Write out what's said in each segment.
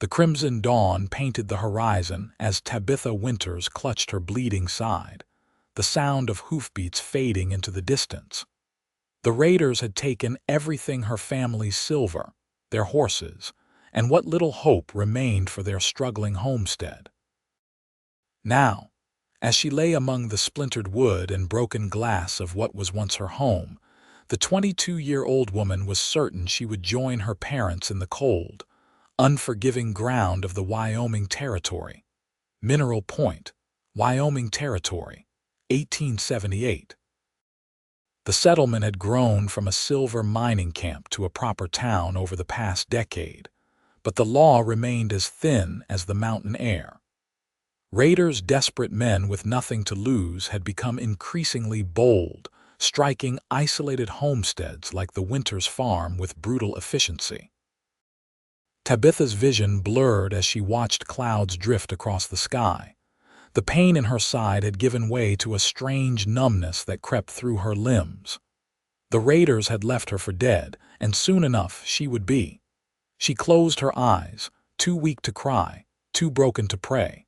The crimson dawn painted the horizon as Tabitha Winters clutched her bleeding side, the sound of hoofbeats fading into the distance. The raiders had taken everything her family's silver, their horses, and what little hope remained for their struggling homestead. Now, as she lay among the splintered wood and broken glass of what was once her home, the 22-year-old woman was certain she would join her parents in the cold, unforgiving ground of the Wyoming Territory. Mineral Point, Wyoming Territory, 1878. The settlement had grown from a silver mining camp to a proper town over the past decade, but the law remained as thin as the mountain air. Raiders, desperate men with nothing to lose, had become increasingly bold, striking isolated homesteads like the Winters farm with brutal efficiency. Tabitha's vision blurred as she watched clouds drift across the sky. The pain in her side had given way to a strange numbness that crept through her limbs. The raiders had left her for dead, and soon enough she would be. She closed her eyes, too weak to cry, too broken to pray.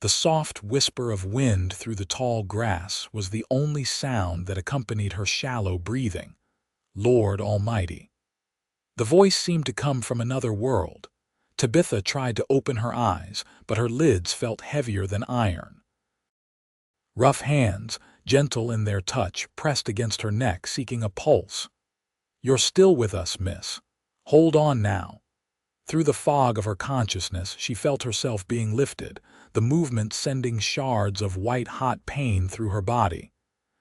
The soft whisper of wind through the tall grass was the only sound that accompanied her shallow breathing. Lord Almighty. The voice seemed to come from another world. Tabitha tried to open her eyes, but her lids felt heavier than iron. Rough hands, gentle in their touch, pressed against her neck, seeking a pulse. "You're still with us, miss. Hold on now." Through the fog of her consciousness, she felt herself being lifted, the movement sending shards of white-hot pain through her body.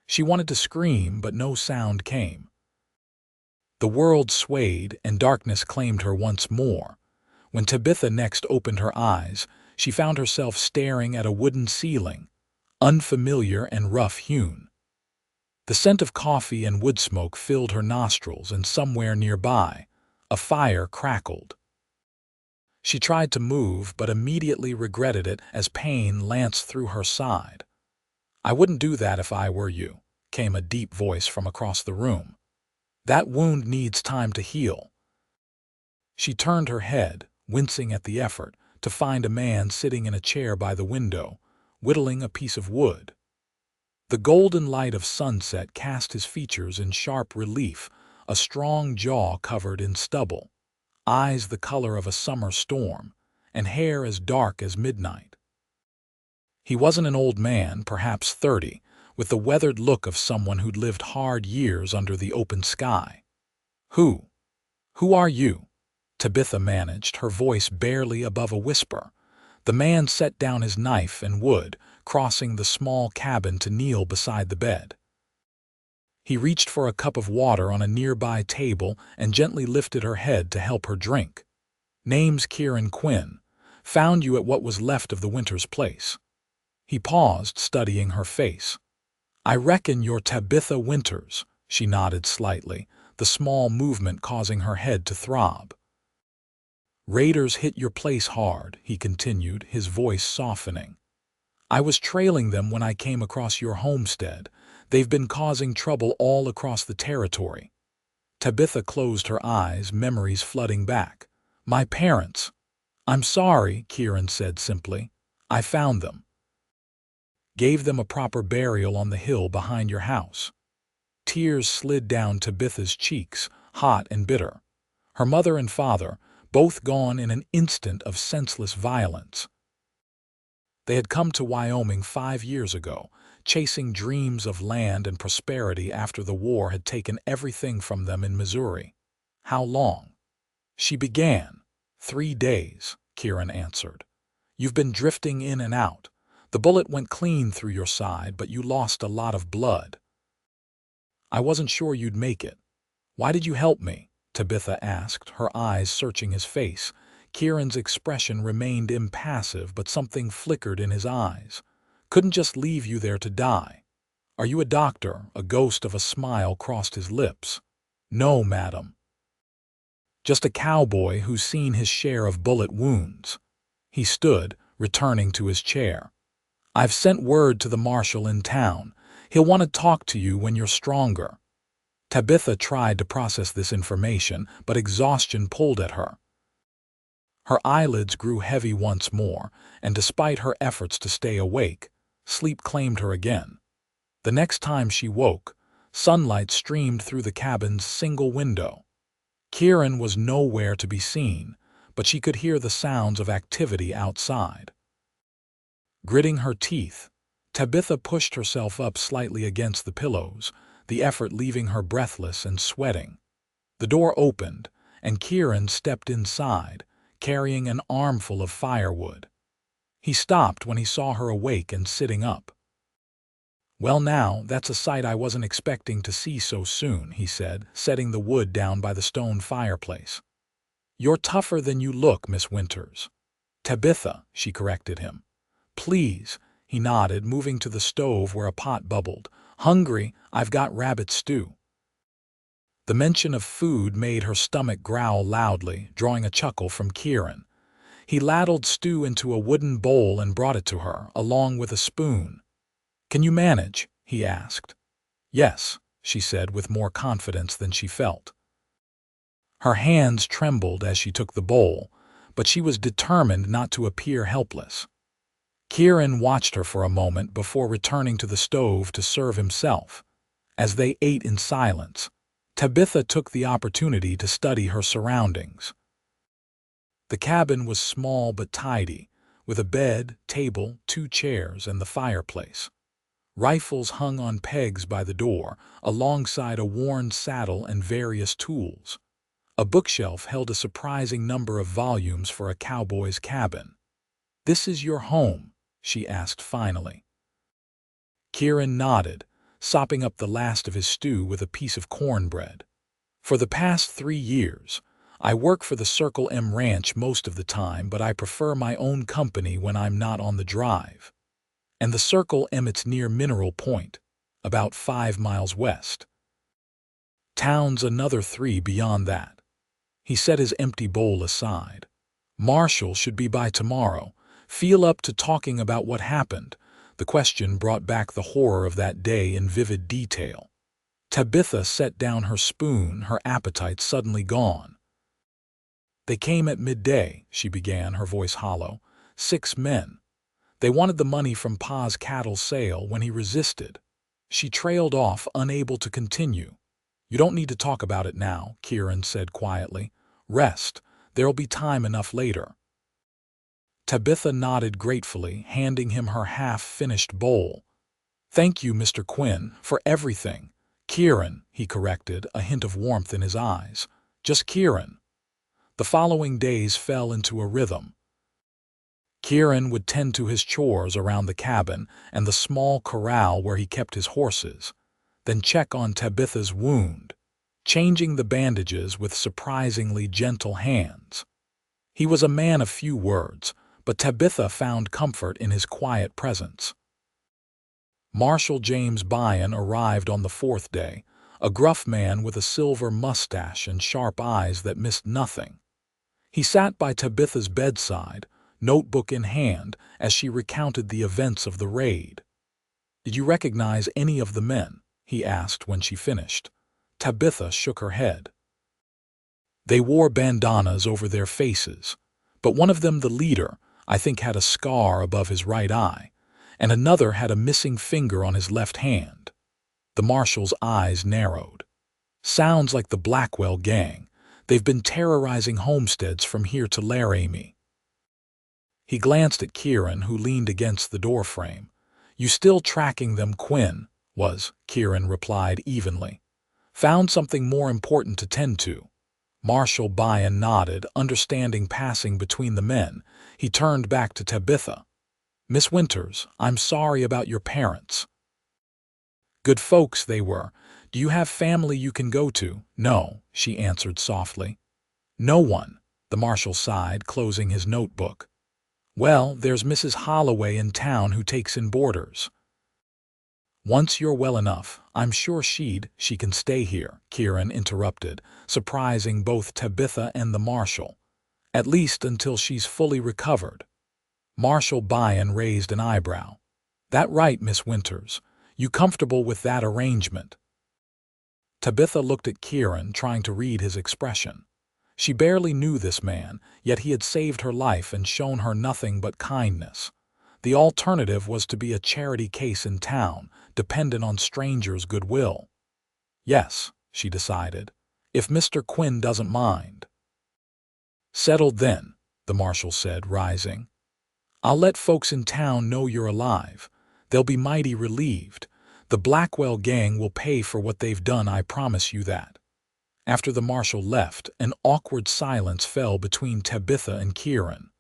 She wanted to scream, but no sound came. The world swayed, and darkness claimed her once more. When Tabitha next opened her eyes, she found herself staring at a wooden ceiling, unfamiliar and rough-hewn. The scent of coffee and wood smoke filled her nostrils, and somewhere nearby, a fire crackled. She tried to move, but immediately regretted it as pain lanced through her side. "I wouldn't do that if I were you," came a deep voice from across the room. "That wound needs time to heal." She turned her head, wincing at the effort, to find a man sitting in a chair by the window, whittling a piece of wood. The golden light of sunset cast his features in sharp relief, a strong jaw covered in stubble, eyes the color of a summer storm, and hair as dark as midnight. He wasn't an old man, perhaps 30, with the weathered look of someone who'd lived hard years under the open sky. Who are you?" Tabitha managed, her voice barely above a whisper. The man set down his knife and wood, crossing the small cabin to kneel beside the bed. He reached for a cup of water on a nearby table and gently lifted her head to help her drink. "Name's Kieran Quinn. Found you at what was left of the Winters place." He paused, studying her face. "I reckon you're Tabitha Winters," she nodded slightly, the small movement causing her head to throb. "Raiders hit your place hard," he continued, his voice softening. "I was trailing them when I came across your homestead. They've been causing trouble all across the territory." Tabitha closed her eyes, memories flooding back. "My parents." "I'm sorry," Kieran said simply. "I found them. Gave them a proper burial on the hill behind your house." Tears slid down Tabitha's cheeks, hot and bitter. Her mother and father, both gone in an instant of senseless violence. They had come to Wyoming 5 years ago, chasing dreams of land and prosperity after the war had taken everything from them in Missouri. "How long?" she began. 3 days, Kieran answered. "You've been drifting in and out. The bullet went clean through your side, but you lost a lot of blood. I wasn't sure you'd make it." "Why did you help me?" Tabitha asked, her eyes searching his face. Kieran's expression remained impassive, but something flickered in his eyes. "Couldn't just leave you there to die." "Are you a doctor?" A ghost of a smile crossed his lips. "No, madam. Just a cowboy who's seen his share of bullet wounds." He stood, returning to his chair. "I've sent word to the marshal in town. He'll want to talk to you when you're stronger." Tabitha tried to process this information, but exhaustion pulled at her. Her eyelids grew heavy once more, and despite her efforts to stay awake, sleep claimed her again. The next time she woke, sunlight streamed through the cabin's single window. Kieran was nowhere to be seen, but she could hear the sounds of activity outside. Gritting her teeth, Tabitha pushed herself up slightly against the pillows, the effort leaving her breathless and sweating. The door opened, and Kieran stepped inside, carrying an armful of firewood. He stopped when he saw her awake and sitting up. "Well now, that's a sight I wasn't expecting to see so soon," he said, setting the wood down by the stone fireplace. "You're tougher than you look, Miss Winters." "Tabitha," she corrected him. "Please," he nodded, moving to the stove where a pot bubbled. "Hungry, I've got rabbit stew." The mention of food made her stomach growl loudly, drawing a chuckle from Kieran. He ladled stew into a wooden bowl and brought it to her, along with a spoon. "Can you manage?" he asked. "Yes," she said with more confidence than she felt. Her hands trembled as she took the bowl, but she was determined not to appear helpless. Kieran watched her for a moment before returning to the stove to serve himself. As they ate in silence, Tabitha took the opportunity to study her surroundings. The cabin was small but tidy, with a bed, table, 2 chairs, and the fireplace. Rifles hung on pegs by the door, alongside a worn saddle and various tools. A bookshelf held a surprising number of volumes for a cowboy's cabin. "This is your home?" she asked finally. Kieran nodded, sopping up the last of his stew with a piece of cornbread. "For the past 3 years, I work for the Circle M Ranch most of the time, but I prefer my own company when I'm not on the drive. And the Circle M, it's near Mineral Point, about 5 miles west. Town's another 3 beyond that." He set his empty bowl aside. "Marshall should be by tomorrow. Feel up to talking about what happened?" The question brought back the horror of that day in vivid detail. Tabitha set down her spoon, her appetite suddenly gone. "They came at midday," she began, her voice hollow. 6 men. They wanted the money from Pa's cattle sale when he resisted." She trailed off, unable to continue. "You don't need to talk about it now," Kieran said quietly. "Rest. There'll be time enough later." Tabitha nodded gratefully, handing him her half-finished bowl. "Thank you, Mr. Quinn, for everything." "Kieran," he corrected, a hint of warmth in his eyes. "Just Kieran." The following days fell into a rhythm. Kieran would tend to his chores around the cabin and the small corral where he kept his horses, then check on Tabitha's wound, changing the bandages with surprisingly gentle hands. He was a man of few words, but Tabitha found comfort in his quiet presence. Marshal James Byon arrived on the 4th day, a gruff man with a silver mustache and sharp eyes that missed nothing. He sat by Tabitha's bedside, notebook in hand, as she recounted the events of the raid. "Did you recognize any of the men?" he asked when she finished. Tabitha shook her head. "They wore bandanas over their faces, but one of them, the leader, I think had a scar above his right eye, and another had a missing finger on his left hand." The marshal's eyes narrowed. "Sounds like the Blackwell gang. They've been terrorizing homesteads from here to Laramie." He glanced at Kieran, who leaned against the doorframe. "You still tracking them, Quinn?" Kieran replied evenly. "Found something more important to tend to." Marshal Byon nodded, understanding passing between the men. He turned back to Tabitha. "Miss Winters, I'm sorry about your parents." "Good folks they were. Do you have family you can go to?" "No," she answered softly. "No one," the marshal sighed, closing his notebook. "Well, there's Mrs. Holloway in town who takes in boarders." "Once you're well enough, I'm sure she can stay here," Kieran interrupted, surprising both Tabitha and the marshal. "At least until she's fully recovered." Marshal Byon raised an eyebrow. "That right, Miss Winters? You comfortable with that arrangement?" Tabitha looked at Kieran, trying to read his expression. She barely knew this man, yet he had saved her life and shown her nothing but kindness. The alternative was to be a charity case in town, dependent on strangers' goodwill. Yes, she decided, if Mr. Quinn doesn't mind. Settled then, the marshal said, rising. I'll let folks in town know you're alive. They'll be mighty relieved. The Blackwell gang will pay for what they've done, I promise you that. After the marshal left, an awkward silence fell between Tabitha and Kieran.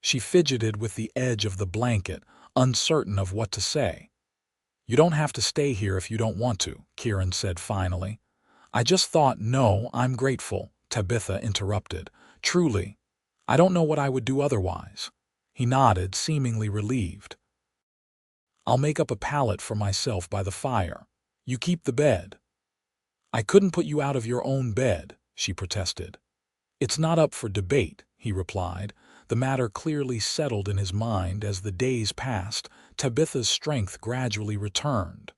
She fidgeted with the edge of the blanket, uncertain of what to say. You don't have to stay here if you don't want to, Kieran said finally. I just thought, no, I'm grateful, Tabitha interrupted. Truly, I don't know what I would do otherwise. He nodded, seemingly relieved. I'll make up a pallet for myself by the fire. You keep the bed. I couldn't put you out of your own bed, she protested. It's not up for debate, he replied. The matter clearly settled in his mind. As the days passed, Tabitha's strength gradually returned.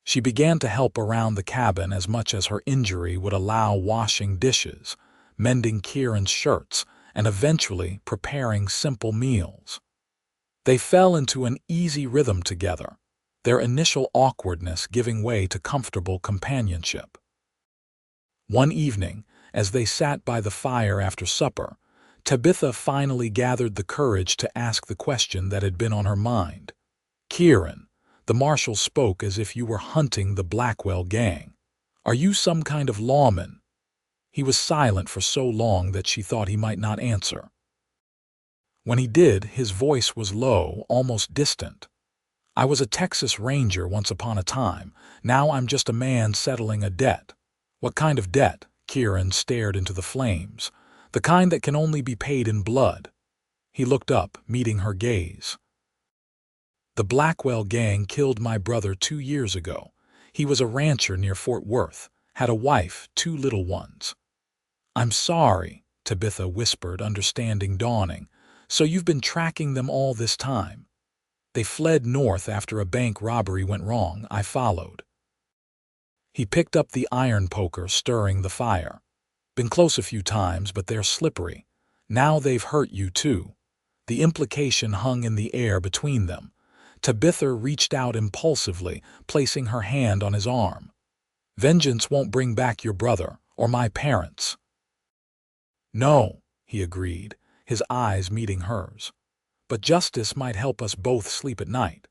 She began to help around the cabin as much as her injury would allow, washing dishes, mending Kieran's shirts, and eventually preparing simple meals. They fell into an easy rhythm together, their initial awkwardness giving way to comfortable companionship. One evening, as they sat by the fire after supper, Tabitha finally gathered the courage to ask the question that had been on her mind. Kieran, the marshal spoke as if you were hunting the Blackwell gang. Are you some kind of lawman? He was silent for so long that she thought he might not answer. When he did, his voice was low, almost distant. I was a Texas Ranger once upon a time. Now I'm just a man settling a debt. What kind of debt? Kieran stared into the flames. The kind that can only be paid in blood. He looked up, meeting her gaze. The Blackwell gang killed my brother 2 years ago. He was a rancher near Fort Worth, had a wife, 2 little ones. I'm sorry, Tabitha whispered, understanding dawning. So you've been tracking them all this time. They fled north after a bank robbery went wrong. I followed. He picked up the iron poker, stirring the fire. Been close a few times, but they're slippery. Now they've hurt you too. The implication hung in the air between them. Tabitha reached out impulsively, placing her hand on his arm. Vengeance won't bring back your brother, or my parents. No, he agreed, his eyes meeting hers. But justice might help us both sleep at night.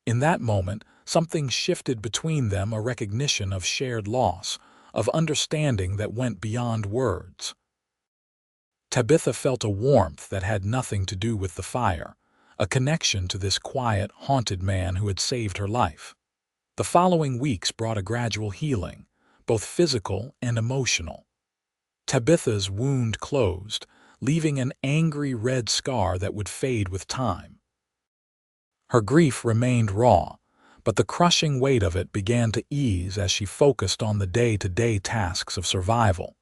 In that moment, something shifted between them, a recognition of shared loss, of understanding that went beyond words. Tabitha felt a warmth that had nothing to do with the fire, a connection to this quiet, haunted man who had saved her life. The following weeks brought a gradual healing, both physical and emotional. Tabitha's wound closed, leaving an angry red scar that would fade with time. Her grief remained raw, but the crushing weight of it began to ease as she focused on the day-to-day tasks of survival.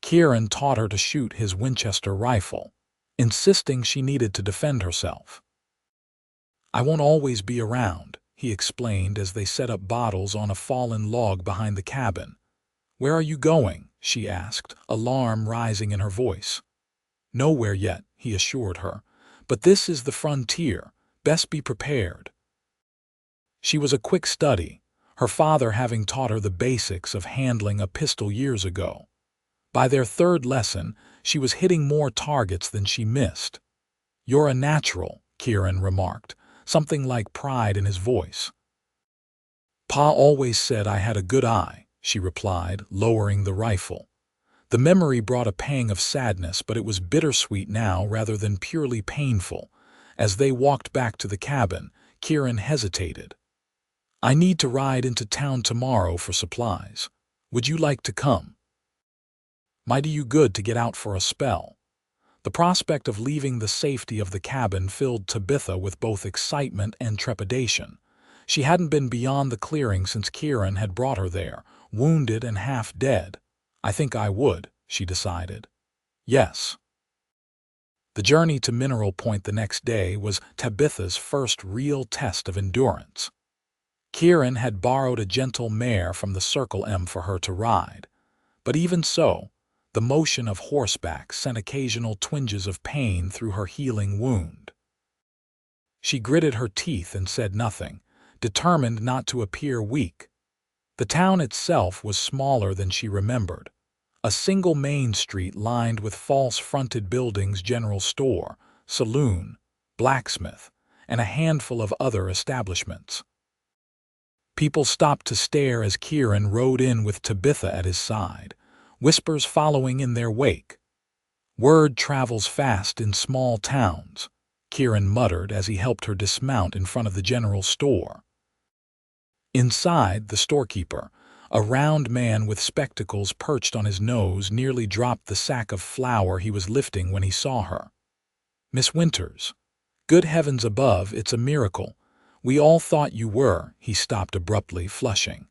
Kieran taught her to shoot his Winchester rifle, insisting she needed to defend herself. I won't always be around, he explained as they set up bottles on a fallen log behind the cabin. Where are you going? She asked, alarm rising in her voice. Nowhere yet, he assured her, but this is the frontier. Best be prepared. She was a quick study, her father having taught her the basics of handling a pistol years ago. By their 3rd lesson, she was hitting more targets than she missed. You're a natural, Kieran remarked, something like pride in his voice. Pa always said I had a good eye, she replied, lowering the rifle. The memory brought a pang of sadness, but it was bittersweet now rather than purely painful. As they walked back to the cabin, Kieran hesitated. I need to ride into town tomorrow for supplies. Would you like to come? Might do you good to get out for a spell. The prospect of leaving the safety of the cabin filled Tabitha with both excitement and trepidation. She hadn't been beyond the clearing since Kieran had brought her there, wounded and half dead. I think I would, she decided. Yes. The journey to Mineral Point the next day was Tabitha's first real test of endurance. Kieran had borrowed a gentle mare from the Circle M for her to ride. But even so, The motion of horseback sent occasional twinges of pain through her healing wound. She gritted her teeth and said nothing, determined not to appear weak. The town itself was smaller than she remembered. A single main street lined with false-fronted buildings, general store, saloon, blacksmith, and a handful of other establishments. People stopped to stare as Kieran rode in with Tabitha at his side, whispers following in their wake. "Word travels fast in small towns," Kieran muttered as he helped her dismount in front of the general store. Inside, the storekeeper, a round man with spectacles perched on his nose, nearly dropped the sack of flour he was lifting when he saw her. "Miss Winters, good heavens above, it's a miracle. We all thought you were," he stopped abruptly, flushing.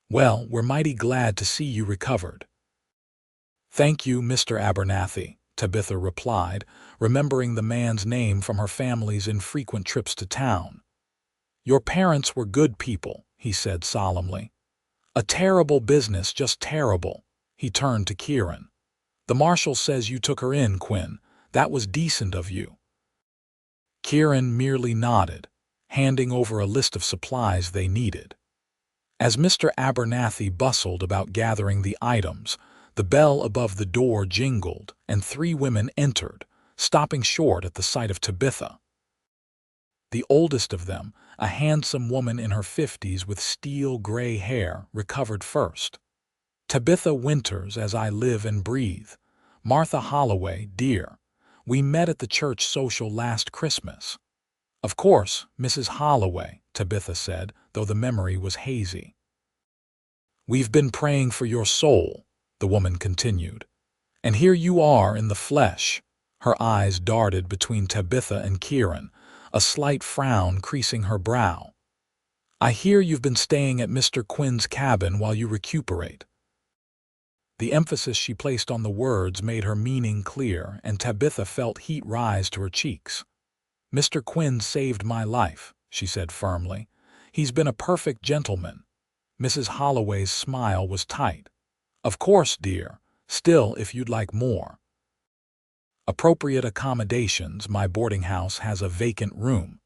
"Well, we're mighty glad to see you recovered." "Thank you, Mr. Abernathy," Tabitha replied, remembering the man's name from her family's infrequent trips to town. "Your parents were good people," he said solemnly. "A terrible business, just terrible." He turned to Kieran. "The marshal says you took her in, Quinn. That was decent of you." Kieran merely nodded, handing over a list of supplies they needed. As Mr. Abernathy bustled about gathering the items, the bell above the door jingled, and 3 women entered, stopping short at the sight of Tabitha. The oldest of them, a handsome woman in her 50s with steel-gray hair, recovered first. "Tabitha Winters, as I live and breathe. Martha Holloway, dear. We met at the church social last Christmas." "Of course, Mrs. Holloway," Tabitha said, though the memory was hazy. "We've been praying for your soul," the woman continued. "And here you are in the flesh." Her eyes darted between Tabitha and Kieran, a slight frown creasing her brow. "I hear you've been staying at Mr. Quinn's cabin while you recuperate." The emphasis she placed on the words made her meaning clear, and Tabitha felt heat rise to her cheeks. "Mr. Quinn saved my life," she said firmly. "He's been a perfect gentleman." Mrs. Holloway's smile was tight. "Of course, dear. Still, if you'd like more." "Appropriate accommodations. My boarding house has a vacant room."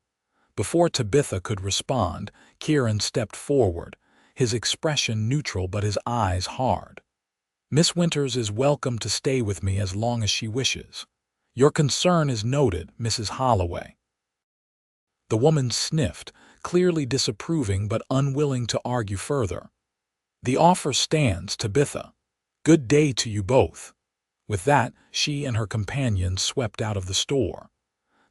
Before Tabitha could respond, Kieran stepped forward, his expression neutral but his eyes hard. "Miss Winters is welcome to stay with me as long as she wishes. Your concern is noted, Mrs. Holloway." The woman sniffed, clearly disapproving but unwilling to argue further. "The offer stands, Tabitha. Good day to you both." With that, she and her companion swept out of the store.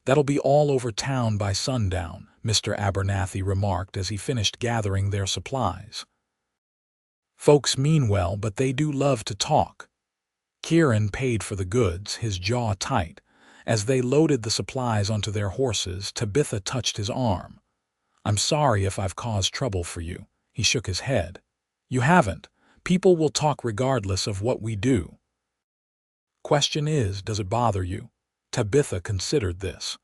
"That'll be all over town by sundown," Mr. Abernathy remarked as he finished gathering their supplies. "Folks mean well, but they do love to talk." Kieran paid for the goods, his jaw tight. As they loaded the supplies onto their horses, Tabitha touched his arm. "I'm sorry if I've caused trouble for you." He shook his head. "You haven't. People will talk regardless of what we do." "Question is, does it bother you?" Tabitha considered this.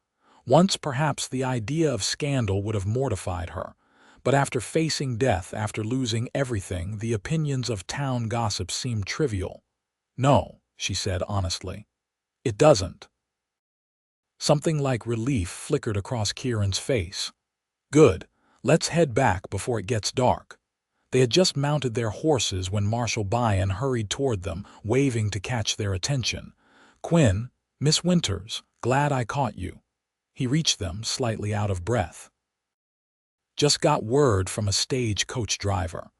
Once perhaps the idea of scandal would have mortified her, but after facing death, after losing everything, the opinions of town gossip seemed trivial. "No," she said honestly. "It doesn't." Something like relief flickered across Kieran's face. "Good. Let's head back before it gets dark." They had just mounted their horses when Marshal Byron hurried toward them, waving to catch their attention. "Quinn, Miss Winters, glad I caught you." He reached them, slightly out of breath. "Just got word from a stage-coach driver.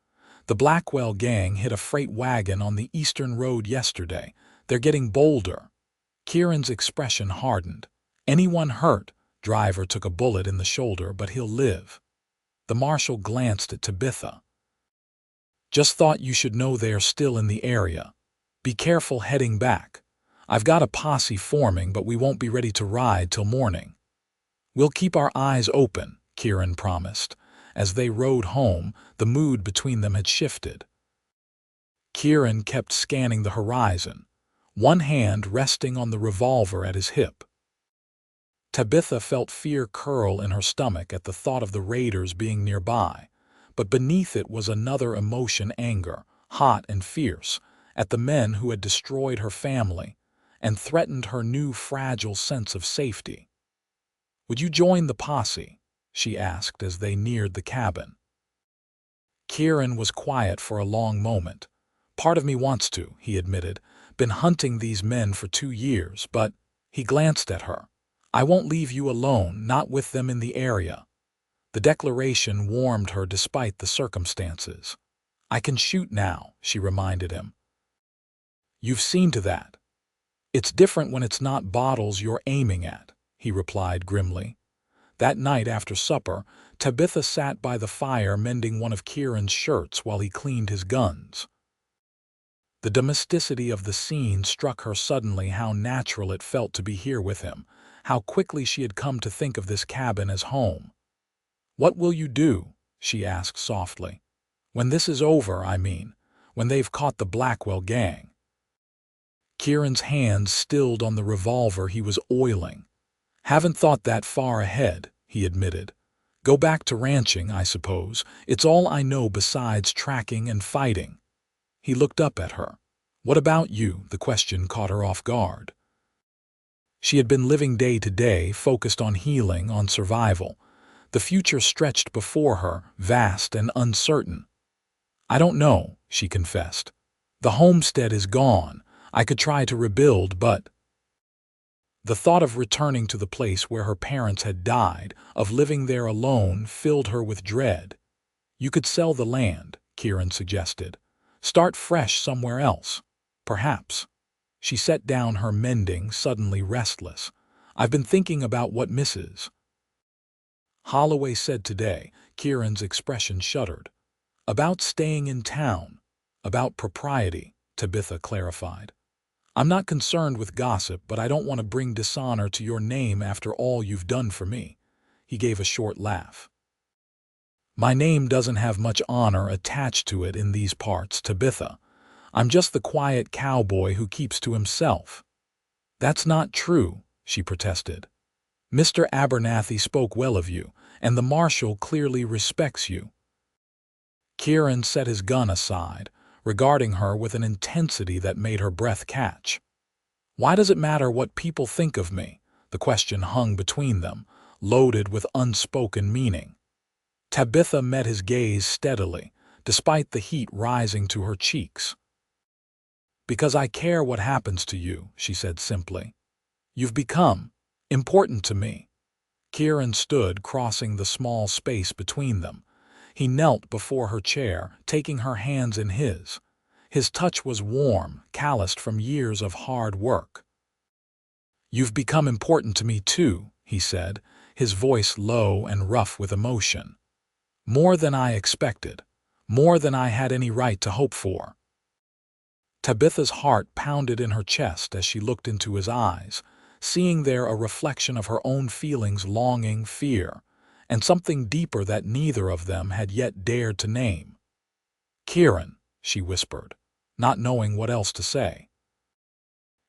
The Blackwell gang hit a freight wagon on the Eastern Road yesterday. They're getting bolder." Kieran's expression hardened. "Anyone hurt?" "Driver took a bullet in the shoulder, but he'll live." The marshal glanced at Tabitha. "Just thought you should know they're still in the area. Be careful heading back. I've got a posse forming, but we won't be ready to ride till morning." "We'll keep our eyes open," Kieran promised. As they rode home, the mood between them had shifted. Kieran kept scanning the horizon, one hand resting on the revolver at his hip. Tabitha felt fear curl in her stomach at the thought of the raiders being nearby, but beneath it was another emotion, anger, hot and fierce, at the men who had destroyed her family and threatened her new fragile sense of safety. "Would you join the posse?" she asked as they neared the cabin. Kieran was quiet for a long moment. "Part of me wants to," he admitted. "Been hunting these men for 2 years, but—" He glanced at her. "I won't leave you alone, not with them in the area." The declaration warmed her despite the circumstances. "I can shoot now," she reminded him. "You've seen to that." "It's different when it's not bottles you're aiming at," he replied grimly. That night after supper, Tabitha sat by the fire mending one of Kieran's shirts while he cleaned his guns. The domesticity of the scene struck her suddenly, how natural it felt to be here with him, how quickly she had come to think of this cabin as home. "What will you do?" she asked softly. "When this is over, I mean, when they've caught the Blackwell gang." Kieran's hands stilled on the revolver he was oiling. "Haven't thought that far ahead," he admitted. "Go back to ranching, I suppose. It's all I know besides tracking and fighting." He looked up at her. "What about you?" The question caught her off guard. She had been living day to day, focused on healing, on survival. The future stretched before her, vast and uncertain. "I don't know," she confessed. "The homestead is gone. I could try to rebuild, but—" The thought of returning to the place where her parents had died, of living there alone, filled her with dread. "You could sell the land," Kieran suggested. "Start fresh somewhere else. Perhaps." She set down her mending, suddenly restless. "I've been thinking about what Mrs. Holloway said today." Kieran's expression shuddered. "About staying in town. About propriety," Tabitha clarified. "I'm not concerned with gossip, but I don't want to bring dishonor to your name after all you've done for me." He gave a short laugh. "My name doesn't have much honor attached to it in these parts, Tabitha. I'm just the quiet cowboy who keeps to himself." "That's not true," she protested. "Mr. Abernathy spoke well of you, and the marshal clearly respects you." Kieran set his gun aside, regarding her with an intensity that made her breath catch. "Why does it matter what people think of me?" The question hung between them, loaded with unspoken meaning. Tabitha met his gaze steadily, despite the heat rising to her cheeks. "Because I care what happens to you," she said simply. "You've become important to me." Kieran stood, crossing the small space between them. He knelt before her chair, taking her hands in his. His touch was warm, calloused from years of hard work. "You've become important to me too," he said, his voice low and rough with emotion. "More than I expected. More than I had any right to hope for." Tabitha's heart pounded in her chest as she looked into his eyes, seeing there a reflection of her own feelings, longing, fear, and something deeper that neither of them had yet dared to name. "Kieran," she whispered, not knowing what else to say.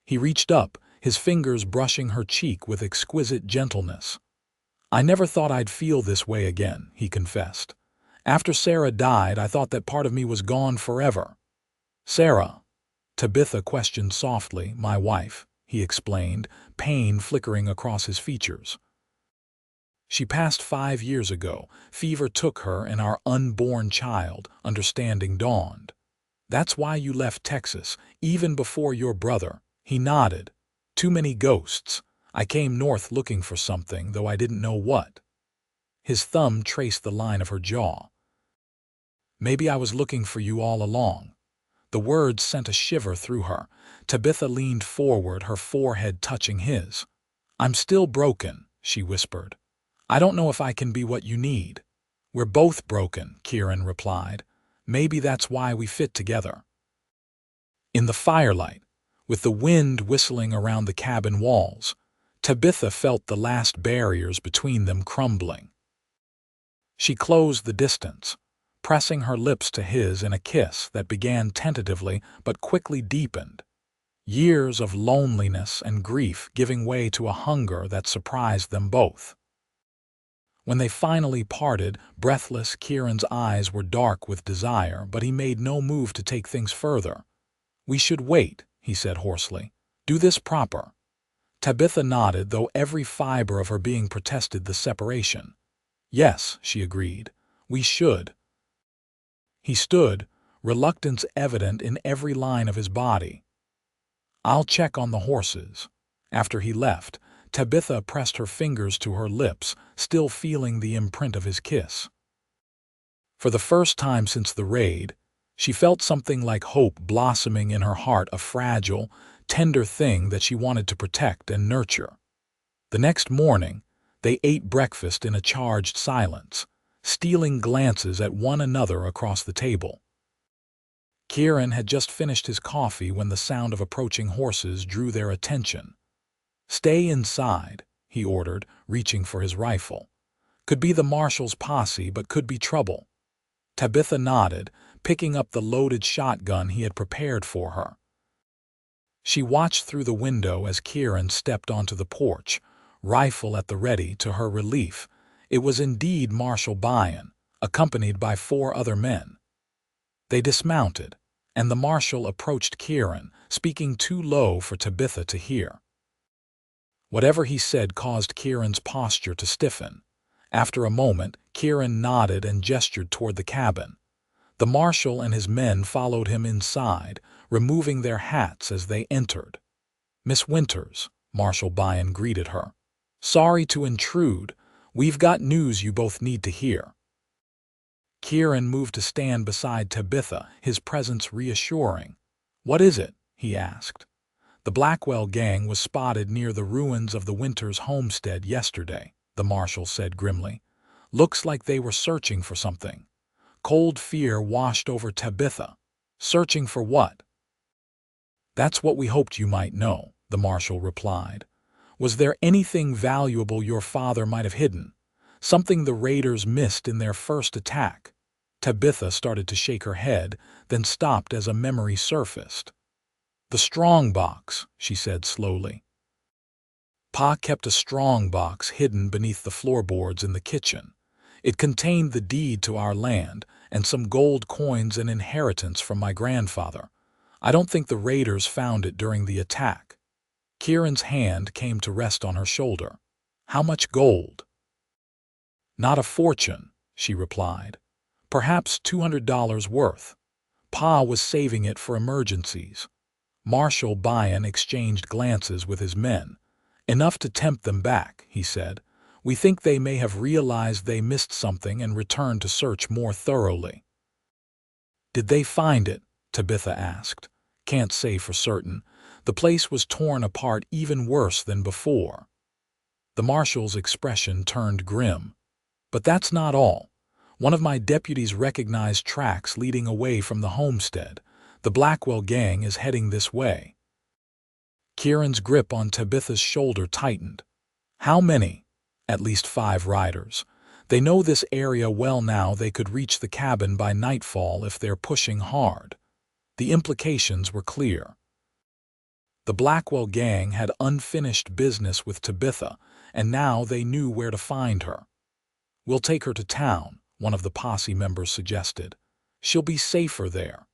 He reached up, his fingers brushing her cheek with exquisite gentleness. "I never thought I'd feel this way again," he confessed. "After Sarah died, I thought that part of me was gone forever." "Sarah?" Tabitha questioned softly. "My wife," he explained, pain flickering across his features. "She passed 5 years ago. Fever took her and our unborn child," understanding dawned. "That's why you left Texas, even before your brother." He nodded. "Too many ghosts. I came north looking for something, though I didn't know what." His thumb traced the line of her jaw. "Maybe I was looking for you all along." The words sent a shiver through her. Tabitha leaned forward, her forehead touching his. "I'm still broken," she whispered. "I don't know if I can be what you need." "We're both broken," Kieran replied. "Maybe that's why we fit together." In the firelight, with the wind whistling around the cabin walls, Tabitha felt the last barriers between them crumbling. She closed the distance, pressing her lips to his in a kiss that began tentatively but quickly deepened. Years of loneliness and grief giving way to a hunger that surprised them both. When they finally parted, breathless, Kieran's eyes were dark with desire, but he made no move to take things further. "We should wait," he said hoarsely. "Do this proper." Tabitha nodded, though every fiber of her being protested the separation. "Yes," she agreed. "We should." He stood, reluctance evident in every line of his body. "I'll check on the horses." After he left, Tabitha pressed her fingers to her lips, still feeling the imprint of his kiss. For the first time since the raid, she felt something like hope blossoming in her heart, a fragile, tender thing that she wanted to protect and nurture. The next morning, they ate breakfast in a charged silence, stealing glances at one another across the table. Kieran had just finished his coffee when the sound of approaching horses drew their attention. "Stay inside," he ordered, reaching for his rifle. "Could be the marshal's posse, but could be trouble." Tabitha nodded, picking up the loaded shotgun he had prepared for her. She watched through the window as Kieran stepped onto the porch, rifle at the ready. To her relief, it was indeed Marshal Byron, accompanied by 4 other men. They dismounted, and the marshal approached Kieran, speaking too low for Tabitha to hear. Whatever he said caused Kieran's posture to stiffen. After a moment, Kieran nodded and gestured toward the cabin. The marshal and his men followed him inside, removing their hats as they entered. "Miss Winters," Marshal Byron greeted her. "Sorry to intrude. We've got news you both need to hear." Kieran moved to stand beside Tabitha, his presence reassuring. "What is it?" he asked. "The Blackwell gang was spotted near the ruins of the Winters homestead yesterday," the marshal said grimly. "Looks like they were searching for something." Cold fear washed over Tabitha. "Searching for what?" "That's what we hoped you might know," the marshal replied. "Was there anything valuable your father might have hidden? Something the raiders missed in their first attack?" Tabitha started to shake her head, then stopped as a memory surfaced. "The strong box," she said slowly. Pa kept a strong box hidden beneath the floorboards in the kitchen. It contained the deed to our land and some gold coins and inheritance from my grandfather. I don't think the raiders found it during the attack." Kieran's hand came to rest on her shoulder. "How much gold?" "Not a fortune," she replied. "Perhaps $200 worth. Pa was saving it for emergencies." Marshal Byron exchanged glances with his men. "Enough to tempt them back," he said. "We think they may have realized they missed something and returned to search more thoroughly." "Did they find it?" Tabitha asked. "Can't say for certain. The place was torn apart even worse than before." The marshal's expression turned grim. "But that's not all. One of my deputies recognized tracks leading away from the homestead. The Blackwell gang is heading this way." Kieran's grip on Tabitha's shoulder tightened. "How many?" "At least 5 riders. They know this area well now. They could reach the cabin by nightfall if they're pushing hard." The implications were clear. The Blackwell gang had unfinished business with Tabitha, and now they knew where to find her. "We'll take her to town," one of the posse members suggested. "She'll be safer there."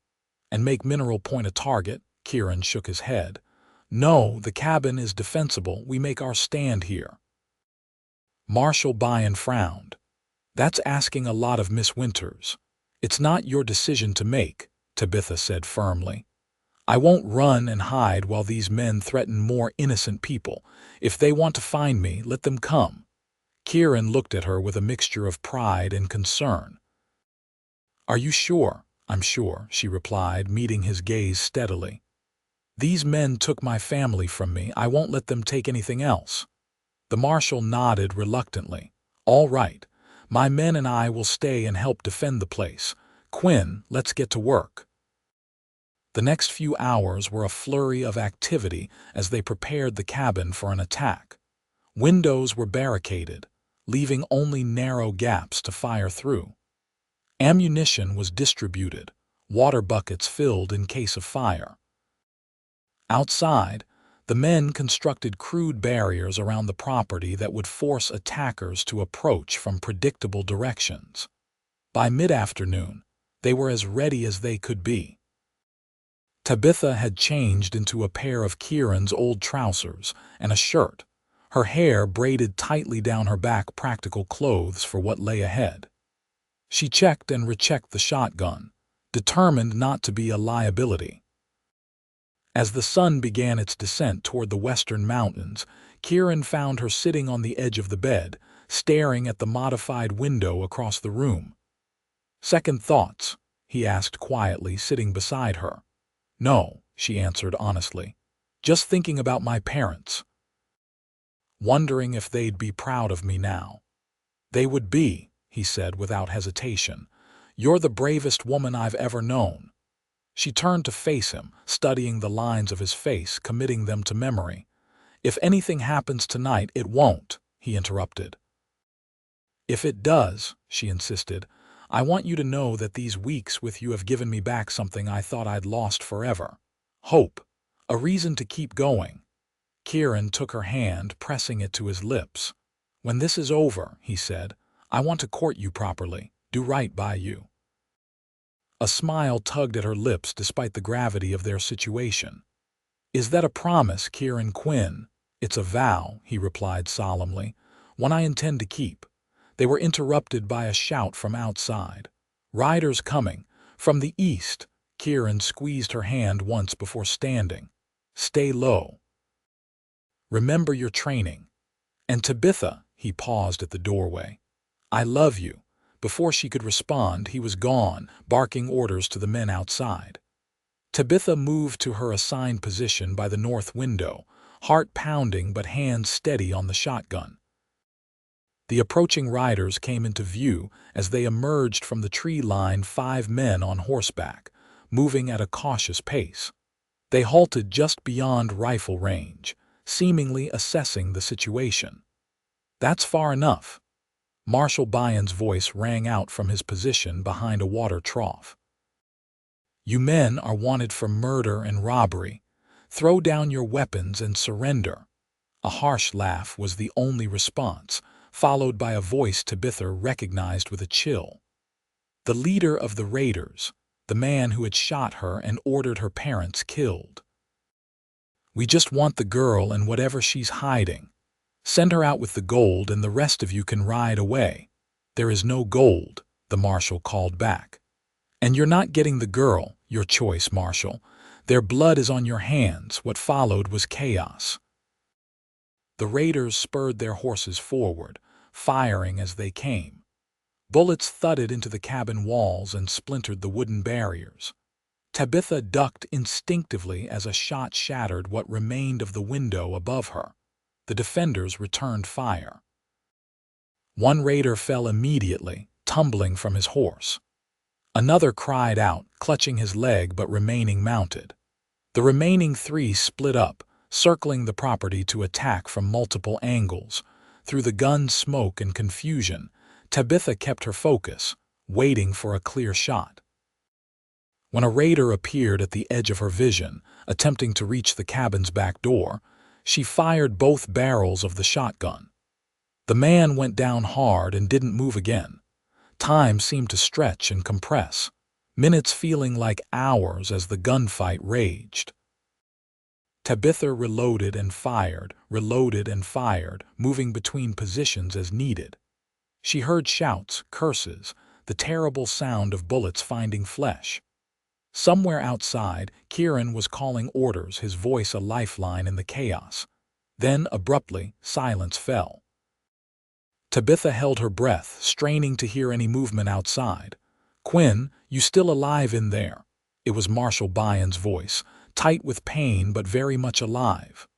"And make Mineral Point a target?" Kieran shook his head. "No, the cabin is defensible. We make our stand here." Marshal Byron frowned. "That's asking a lot of Miss Winters." "It's not your decision to make," Tabitha said firmly. "I won't run and hide while these men threaten more innocent people. If they want to find me, let them come." Kieran looked at her with a mixture of pride and concern. "Are you sure?" "I'm sure," she replied, meeting his gaze steadily. "These men took my family from me. I won't let them take anything else." The marshal nodded reluctantly. "All right. My men and I will stay and help defend the place. Quinn, let's get to work." The next few hours were a flurry of activity as they prepared the cabin for an attack. Windows were barricaded, leaving only narrow gaps to fire through. Ammunition was distributed, water buckets filled in case of fire. Outside, the men constructed crude barriers around the property that would force attackers to approach from predictable directions. By mid-afternoon, they were as ready as they could be. Tabitha had changed into a pair of Kieran's old trousers and a shirt, her hair braided tightly down her back, practical clothes for what lay ahead. She checked and rechecked the shotgun, determined not to be a liability. As the sun began its descent toward the western mountains, Kieran found her sitting on the edge of the bed, staring at the modified window across the room. "Second thoughts?" he asked quietly, sitting beside her. "No," she answered honestly. "Just thinking about my parents. Wondering if they'd be proud of me now." "They would be," he said without hesitation. "You're the bravest woman I've ever known." She turned to face him, studying the lines of his face, committing them to memory. "If anything happens tonight, it won't," he interrupted. "If it does," she insisted, "I want you to know that these weeks with you have given me back something I thought I'd lost forever. Hope. A reason to keep going." Kieran took her hand, pressing it to his lips. "When this is over," he said, "I want to court you properly, do right by you." A smile tugged at her lips despite the gravity of their situation. "Is that a promise, Kieran Quinn?" "It's a vow," he replied solemnly, "one I intend to keep." They were interrupted by a shout from outside. "Riders coming! From the east!" Kieran squeezed her hand once before standing. "Stay low. Remember your training. And Tabitha," he paused at the doorway, "I love you." Before she could respond, he was gone, barking orders to the men outside. Tabitha moved to her assigned position by the north window, heart pounding but hands steady on the shotgun. The approaching riders came into view. As they emerged from the tree line, 5 men on horseback, moving at a cautious pace. They halted just beyond rifle range, seemingly assessing the situation. "That's far enough." Marshal Byon's voice rang out from his position behind a water trough. "You men are wanted for murder and robbery. Throw down your weapons and surrender." A harsh laugh was the only response, followed by a voice Tabitha recognized with a chill. The leader of the raiders, the man who had shot her and ordered her parents killed. "We just want the girl and whatever she's hiding. Send her out with the gold and the rest of you can ride away." "There is no gold," the marshal called back. "And you're not getting the girl. Your choice, Marshal. Their blood is on your hands." What followed was chaos. The raiders spurred their horses forward, firing as they came. Bullets thudded into the cabin walls and splintered the wooden barriers. Tabitha ducked instinctively as a shot shattered what remained of the window above her. The defenders returned fire. One raider fell immediately, tumbling from his horse. Another cried out, clutching his leg but remaining mounted. The remaining 3 split up, circling the property to attack from multiple angles. Through the gun smoke and confusion, Tabitha kept her focus, waiting for a clear shot. When a raider appeared at the edge of her vision, attempting to reach the cabin's back door, she fired both barrels of the shotgun. The man went down hard and didn't move again. Time seemed to stretch and compress, minutes feeling like hours as the gunfight raged. Tabitha reloaded and fired, moving between positions as needed. She heard shouts, curses, the terrible sound of bullets finding flesh. Somewhere outside, Kieran was calling orders, his voice a lifeline in the chaos. Then, abruptly, silence fell. Tabitha held her breath, straining to hear any movement outside. "Quinn, you still alive in there?" It was Marshal Byon's voice, tight with pain but very much alive.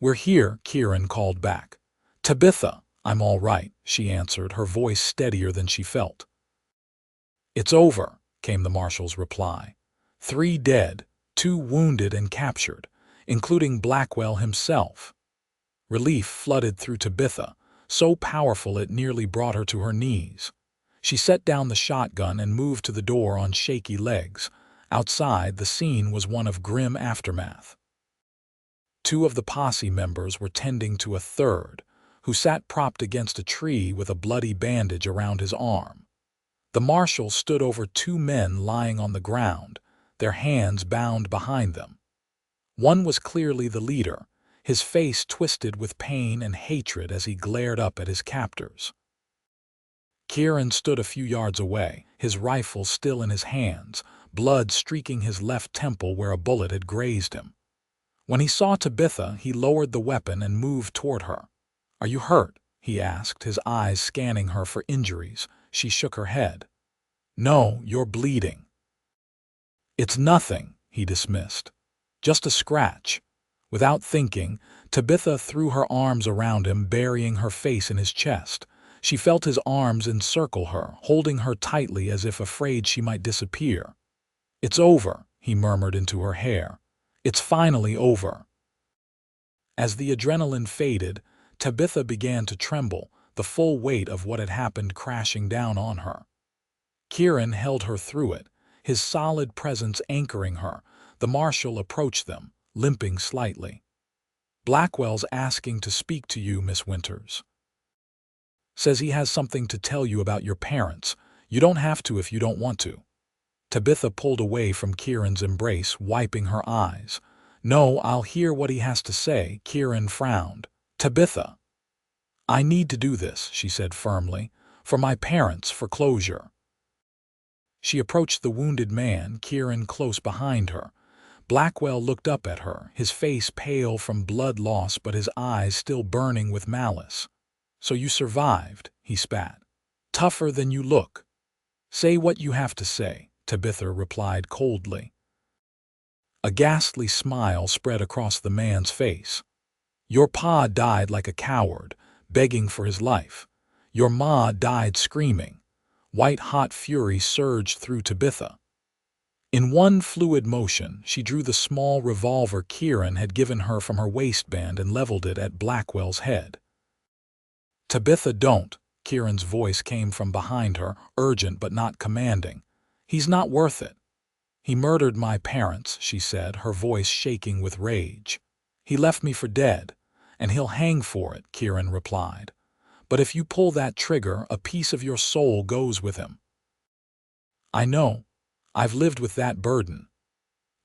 "We're here," Kieran called back. "Tabitha, I'm all right," she answered, her voice steadier than she felt. "It's over," came the marshal's reply. 3 dead, 2 wounded and captured, including Blackwell himself. Relief flooded through Tabitha, so powerful it nearly brought her to her knees. She set down the shotgun and moved to the door on shaky legs. Outside, the scene was one of grim aftermath. 2 of the posse members were tending to a third, who sat propped against a tree with a bloody bandage around his arm. The marshal stood over 2 men lying on the ground, their hands bound behind them. One was clearly the leader, his face twisted with pain and hatred as he glared up at his captors. Kieran stood a few yards away, his rifle still in his hands, blood streaking his left temple where a bullet had grazed him. When he saw Tabitha, he lowered the weapon and moved toward her. "Are you hurt?" he asked, his eyes scanning her for injuries. She shook her head. "No, you're bleeding." "It's nothing," he dismissed. "Just a scratch." Without thinking, Tabitha threw her arms around him, burying her face in his chest. She felt his arms encircle her, holding her tightly as if afraid she might disappear. "It's over," he murmured into her hair. "It's finally over." As the adrenaline faded, Tabitha began to tremble, the full weight of what had happened crashing down on her. Kieran held her through it, his solid presence anchoring her. The marshal approached them, limping slightly. "Blackwell's asking to speak to you, Miss Winters. Says he has something to tell you about your parents. You don't have to if you don't want to." Tabitha pulled away from Kieran's embrace, wiping her eyes. "No, I'll hear what he has to say." Kieran frowned. "Tabitha, I need to do this," she said firmly. "For my parents, for closure." She approached the wounded man, Kieran close behind her. Blackwell looked up at her, his face pale from blood loss but his eyes still burning with malice. "So you survived," he spat. "Tougher than you look." "Say what you have to say," Tabitha replied coldly. A ghastly smile spread across the man's face. "Your pa died like a coward, begging for his life. Your ma died screaming." White-hot fury surged through Tabitha. In one fluid motion, she drew the small revolver Kieran had given her from her waistband and leveled it at Blackwell's head. "Tabitha, don't." Kieran's voice came from behind her, urgent but not commanding. "He's not worth it." "He murdered my parents," she said, her voice shaking with rage. "He left me for dead, and he'll hang for it," Kieran replied. "But if you pull that trigger, a piece of your soul goes with him." "I know. I've lived with that burden."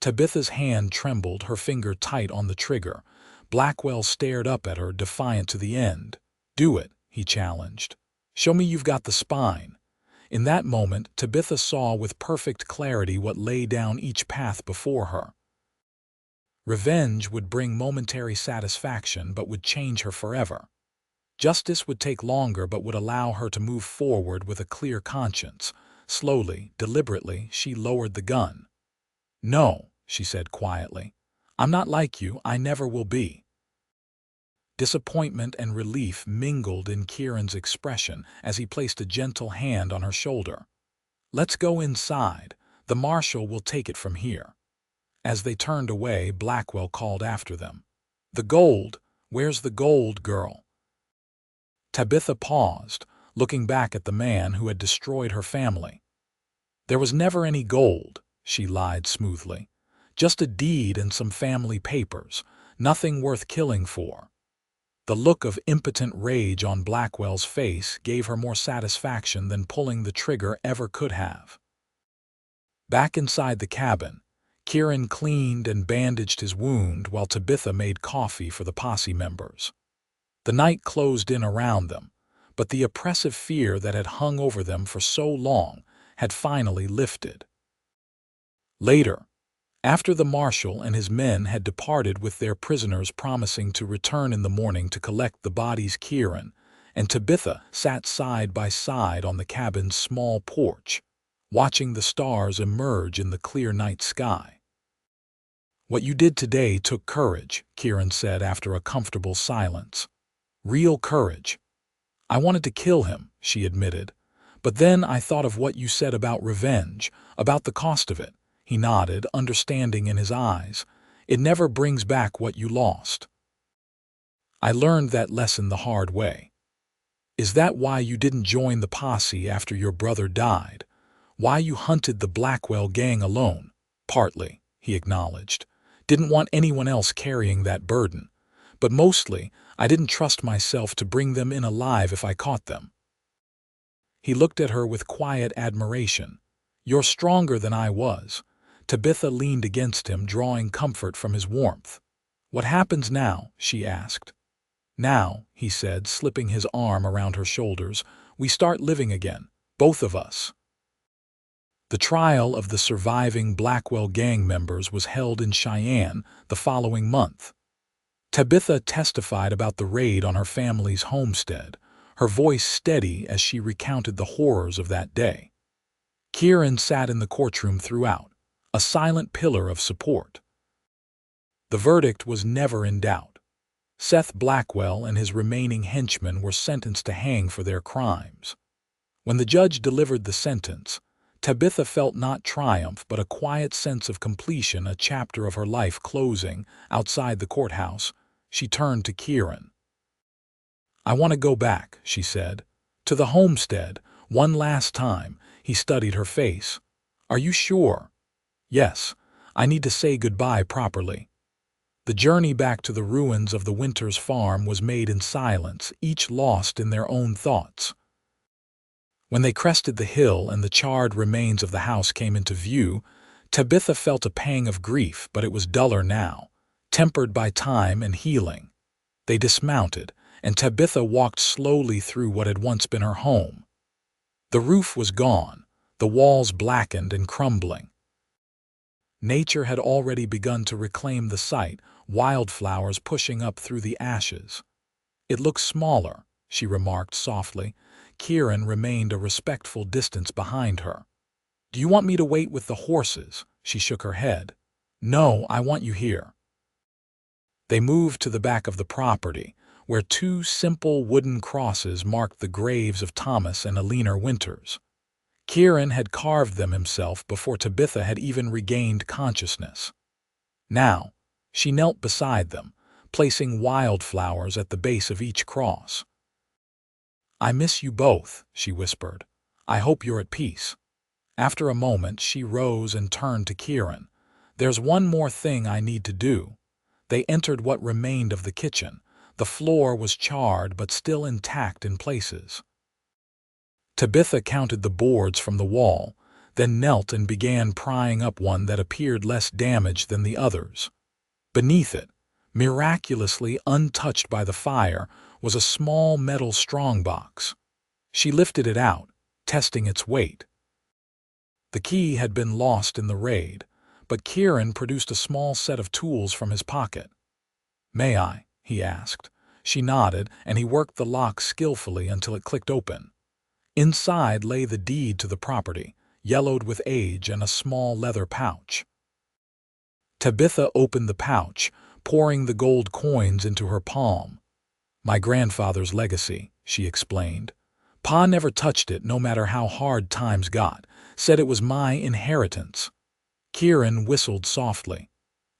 Tabitha's hand trembled, her finger tight on the trigger. Blackwell stared up at her, defiant to the end. "Do it," he challenged. "Show me you've got the spine." In that moment, Tabitha saw with perfect clarity what lay down each path before her. Revenge would bring momentary satisfaction but would change her forever. Justice would take longer but would allow her to move forward with a clear conscience. Slowly, deliberately, she lowered the gun. "No," she said quietly. "I'm not like you. I never will be." Disappointment and relief mingled in Kieran's expression as he placed a gentle hand on her shoulder. "Let's go inside. The marshal will take it from here." As they turned away, Blackwell called after them. "The gold! Where's the gold, girl?" Tabitha paused, looking back at the man who had destroyed her family. "There was never any gold," she lied smoothly. "Just a deed and some family papers. Nothing worth killing for." The look of impotent rage on Blackwell's face gave her more satisfaction than pulling the trigger ever could have. Back inside the cabin, Kieran cleaned and bandaged his wound while Tabitha made coffee for the posse members. The night closed in around them, but the oppressive fear that had hung over them for so long had finally lifted. Later, after the marshal and his men had departed with their prisoners promising to return in the morning to collect the bodies, Kieran and Tabitha sat side by side on the cabin's small porch, watching the stars emerge in the clear night sky. "What you did today took courage," Kieran said after a comfortable silence. "Real courage." "I wanted to kill him," she admitted. "But then I thought of what you said about revenge, about the cost of it." He nodded, understanding in his eyes. "It never brings back what you lost." "I learned that lesson the hard way." "Is that why you didn't join the posse after your brother died? Why you hunted the Blackwell gang alone?" "Partly," he acknowledged. "Didn't want anyone else carrying that burden. But mostly, I didn't trust myself to bring them in alive if I caught them." He looked at her with quiet admiration. "You're stronger than I was." Tabitha leaned against him, drawing comfort from his warmth. "What happens now?" she asked. "Now," he said, slipping his arm around her shoulders, "we start living again, both of us." The trial of the surviving Blackwell gang members was held in Cheyenne the following month. Tabitha testified about the raid on her family's homestead, her voice steady as she recounted the horrors of that day. Kieran sat in the courtroom throughout, a silent pillar of support. The verdict was never in doubt. Seth Blackwell and his remaining henchmen were sentenced to hang for their crimes. When the judge delivered the sentence, Tabitha felt not triumph but a quiet sense of completion, a chapter of her life closing. Outside the courthouse, she turned to Kieran. "I want to go back," she said. "To the homestead, one last time." He studied her face. "Are you sure?" "Yes, I need to say goodbye properly." The journey back to the ruins of the Winters farm was made in silence, each lost in their own thoughts. When they crested the hill and the charred remains of the house came into view, Tabitha felt a pang of grief, but it was duller now, tempered by time and healing. They dismounted, and Tabitha walked slowly through what had once been her home. The roof was gone, the walls blackened and crumbling. Nature had already begun to reclaim the site, wildflowers pushing up through the ashes. "It looks smaller," she remarked softly. Kieran remained a respectful distance behind her. "Do you want me to wait with the horses?" She shook her head. "No, I want you here." They moved to the back of the property, where two simple wooden crosses marked the graves of Thomas and Alina Winters. Kieran had carved them himself before Tabitha had even regained consciousness. Now, she knelt beside them, placing wildflowers at the base of each cross. "I miss you both," she whispered. "I hope you're at peace." After a moment, she rose and turned to Kieran. "There's one more thing I need to do." They entered what remained of the kitchen. The floor was charred but still intact in places. Tabitha counted the boards from the wall, then knelt and began prying up one that appeared less damaged than the others. Beneath it, miraculously untouched by the fire, was a small metal strongbox. She lifted it out, testing its weight. The key had been lost in the raid, but Kieran produced a small set of tools from his pocket. "May I?" he asked. She nodded, and he worked the lock skillfully until it clicked open. Inside lay the deed to the property, yellowed with age, and a small leather pouch. Tabitha opened the pouch, pouring the gold coins into her palm. "My grandfather's legacy," she explained. "Pa never touched it, no matter how hard times got. Said it was my inheritance." Kieran whistled softly.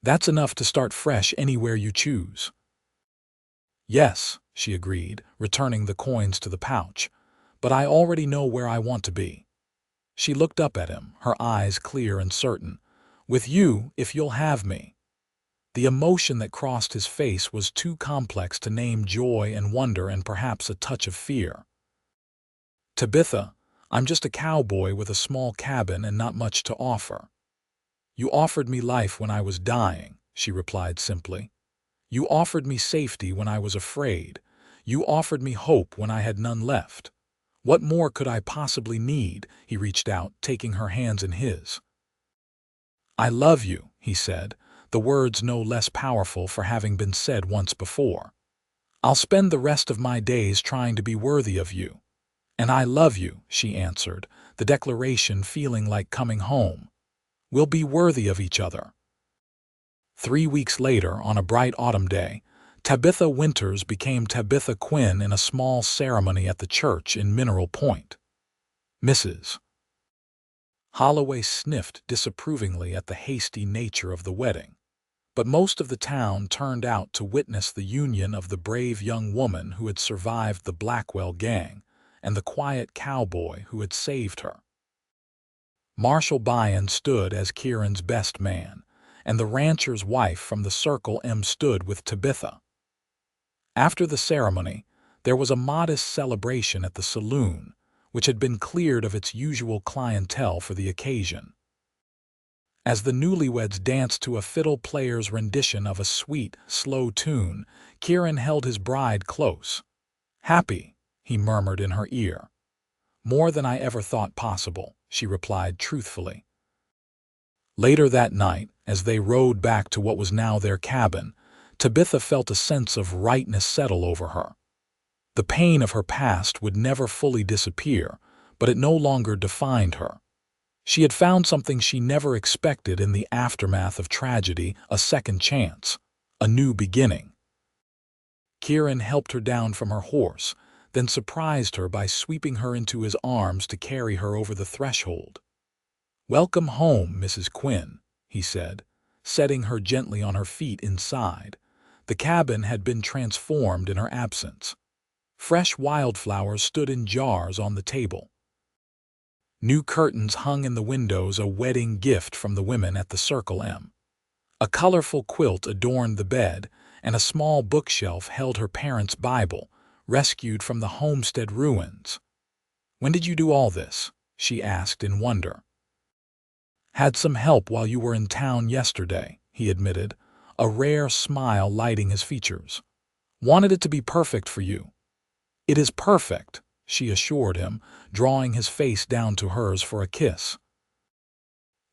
"That's enough to start fresh anywhere you choose." "Yes," she agreed, returning the coins to the pouch. "But I already know where I want to be." She looked up at him, her eyes clear and certain. "With you, if you'll have me." The emotion that crossed his face was too complex to name: joy and wonder and perhaps a touch of fear. "Tabitha, I'm just a cowboy with a small cabin and not much to offer." "You offered me life when I was dying," she replied simply. "You offered me safety when I was afraid. You offered me hope when I had none left. What more could I possibly need?" He reached out, taking her hands in his. "I love you," he said, the words no less powerful for having been said once before. "I'll spend the rest of my days trying to be worthy of you." "And I love you," she answered, the declaration feeling like coming home. "We'll be worthy of each other." 3 weeks later, on a bright autumn day, Tabitha Winters became Tabitha Quinn in a small ceremony at the church in Mineral Point. Mrs. Holloway sniffed disapprovingly at the hasty nature of the wedding, but most of the town turned out to witness the union of the brave young woman who had survived the Blackwell gang and the quiet cowboy who had saved her. Marshall Byon stood as Kieran's best man, and the rancher's wife from the Circle M stood with Tabitha. After the ceremony, there was a modest celebration at the saloon, which had been cleared of its usual clientele for the occasion. As the newlyweds danced to a fiddle player's rendition of a sweet, slow tune, Kieran held his bride close. "Happy," he murmured in her ear. "More than I ever thought possible," she replied truthfully. Later that night, as they rode back to what was now their cabin, Tabitha felt a sense of rightness settle over her. The pain of her past would never fully disappear, but it no longer defined her. She had found something she never expected in the aftermath of tragedy: a second chance, a new beginning. Kieran helped her down from her horse, then surprised her by sweeping her into his arms to carry her over the threshold. "Welcome home, Mrs. Quinn," he said, setting her gently on her feet inside. The cabin had been transformed in her absence. Fresh wildflowers stood in jars on the table. New curtains hung in the windows, a wedding gift from the women at the Circle M. A colorful quilt adorned the bed, and a small bookshelf held her parents' Bible, rescued from the homestead ruins. "When did you do all this?" she asked in wonder. "Had some help while you were in town yesterday," he admitted, a rare smile lighting his features. "Wanted it to be perfect for you." "It is perfect," she assured him, drawing his face down to hers for a kiss.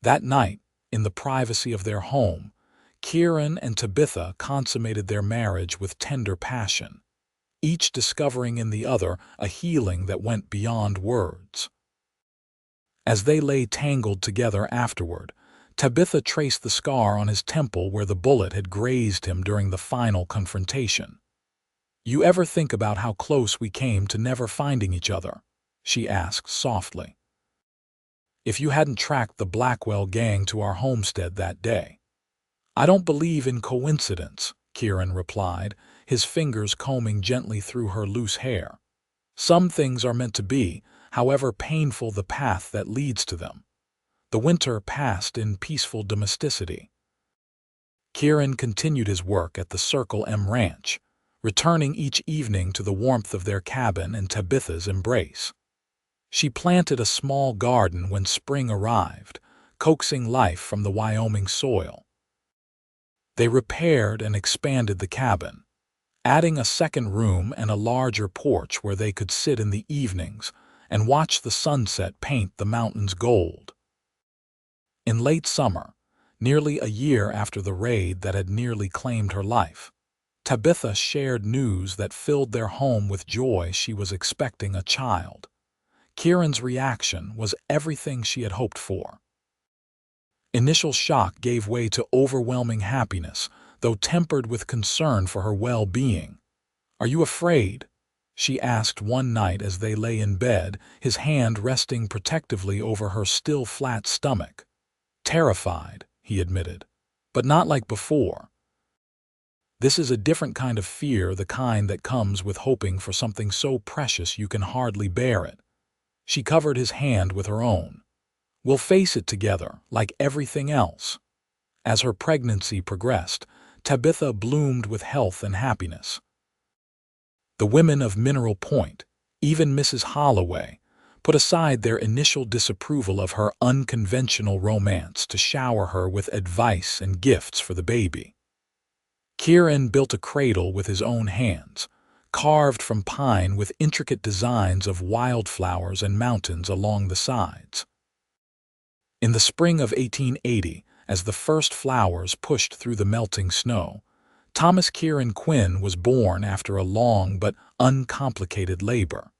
That night, in the privacy of their home, Kieran and Tabitha consummated their marriage with tender passion, each discovering in the other a healing that went beyond words. As they lay tangled together afterward, Tabitha traced the scar on his temple where the bullet had grazed him during the final confrontation. "You ever think about how close we came to never finding each other?" she asked softly. "If you hadn't tracked the Blackwell gang to our homestead that day." "I don't believe in coincidence," Kieran replied, his fingers combing gently through her loose hair. "Some things are meant to be, however painful the path that leads to them." The winter passed in peaceful domesticity. Kieran continued his work at the Circle M ranch, returning each evening to the warmth of their cabin and Tabitha's embrace. She planted a small garden when spring arrived, coaxing life from the Wyoming soil. They repaired and expanded the cabin, adding a second room and a larger porch where they could sit in the evenings and watch the sunset paint the mountains gold. In late summer, nearly a year after the raid that had nearly claimed her life, Tabitha shared news that filled their home with joy. She was expecting a child. Kieran's reaction was everything she had hoped for. Initial shock gave way to overwhelming happiness, though tempered with concern for her well-being. "Are you afraid?" she asked one night as they lay in bed, his hand resting protectively over her still flat stomach. "Terrified," he admitted, "but not like before. This is a different kind of fear, the kind that comes with hoping for something so precious you can hardly bear it." She covered his hand with her own. "We'll face it together, like everything else." As her pregnancy progressed, Tabitha bloomed with health and happiness. The women of Mineral Point, even Mrs. Holloway, put aside their initial disapproval of her unconventional romance to shower her with advice and gifts for the baby. Kieran built a cradle with his own hands, carved from pine with intricate designs of wildflowers and mountains along the sides. In the spring of 1880, as the first flowers pushed through the melting snow, Thomas Kieran Quinn was born after a long but uncomplicated labor.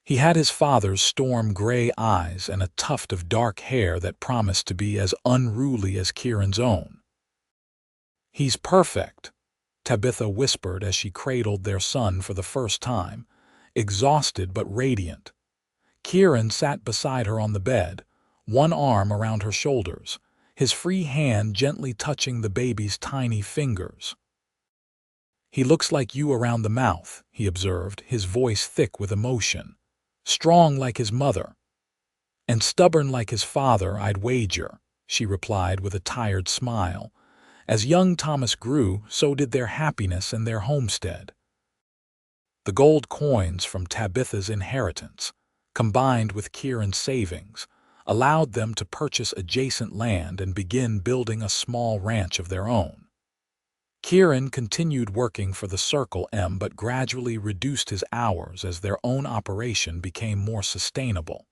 He had his father's storm-gray eyes and a tuft of dark hair that promised to be as unruly as Kieran's own. "He's perfect," Tabitha whispered as she cradled their son for the first time, exhausted but radiant. Kieran sat beside her on the bed, one arm around her shoulders, his free hand gently touching the baby's tiny fingers. "He looks like you around the mouth," he observed, his voice thick with emotion. "Strong like his mother." "And stubborn like his father, I'd wager," she replied with a tired smile. As young Thomas grew, so did their happiness and their homestead. The gold coins from Tabitha's inheritance, combined with Kieran's savings, allowed them to purchase adjacent land and begin building a small ranch of their own. Kieran continued working for the Circle M but gradually reduced his hours as their own operation became more sustainable.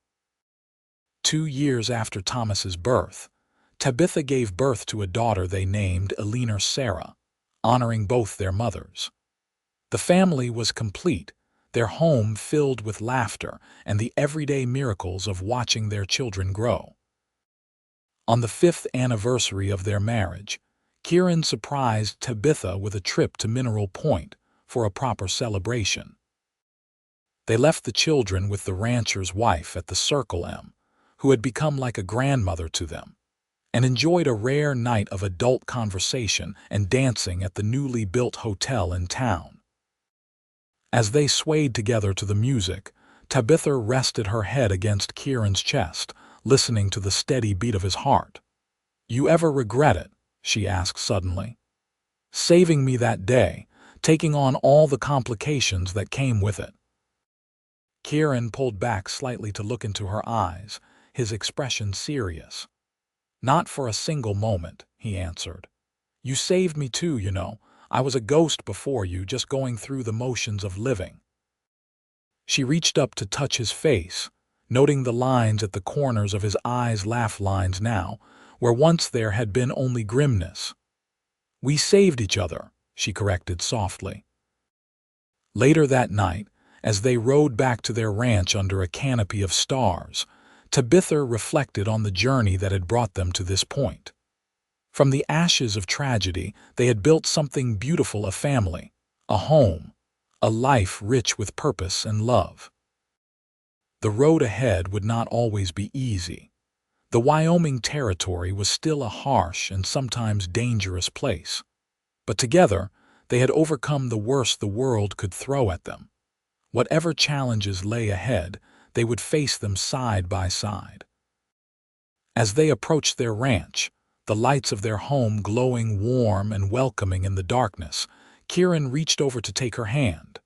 2 years after Thomas's birth, Tabitha gave birth to a daughter they named Elena Sarah, honoring both their mothers. The family was complete, their home filled with laughter and the everyday miracles of watching their children grow. On the 5th anniversary of their marriage, Kieran surprised Tabitha with a trip to Mineral Point for a proper celebration. They left the children with the rancher's wife at the Circle M, who had become like a grandmother to them, and enjoyed a rare night of adult conversation and dancing at the newly built hotel in town. As they swayed together to the music, Tabitha rested her head against Kieran's chest, listening to the steady beat of his heart. "You ever regret it?" she asked suddenly. "Saving me that day, taking on all the complications that came with it." Kieran pulled back slightly to look into her eyes, his expression serious. "Not for a single moment," he answered. "You saved me too, you know. I was a ghost before you, just going through the motions of living." She reached up to touch his face, noting the lines at the corners of his eyes, laugh lines now, where once there had been only grimness. "We saved each other," she corrected softly. Later that night, as they rode back to their ranch under a canopy of stars, Tabitha reflected on the journey that had brought them to this point. From the ashes of tragedy, they had built something beautiful, a family, a home, a life rich with purpose and love. The road ahead would not always be easy. The Wyoming Territory was still a harsh and sometimes dangerous place. But together, they had overcome the worst the world could throw at them. Whatever challenges lay ahead, they would face them side by side. As they approached their ranch, the lights of their home glowing warm and welcoming in the darkness, Kieran reached over to take her hand.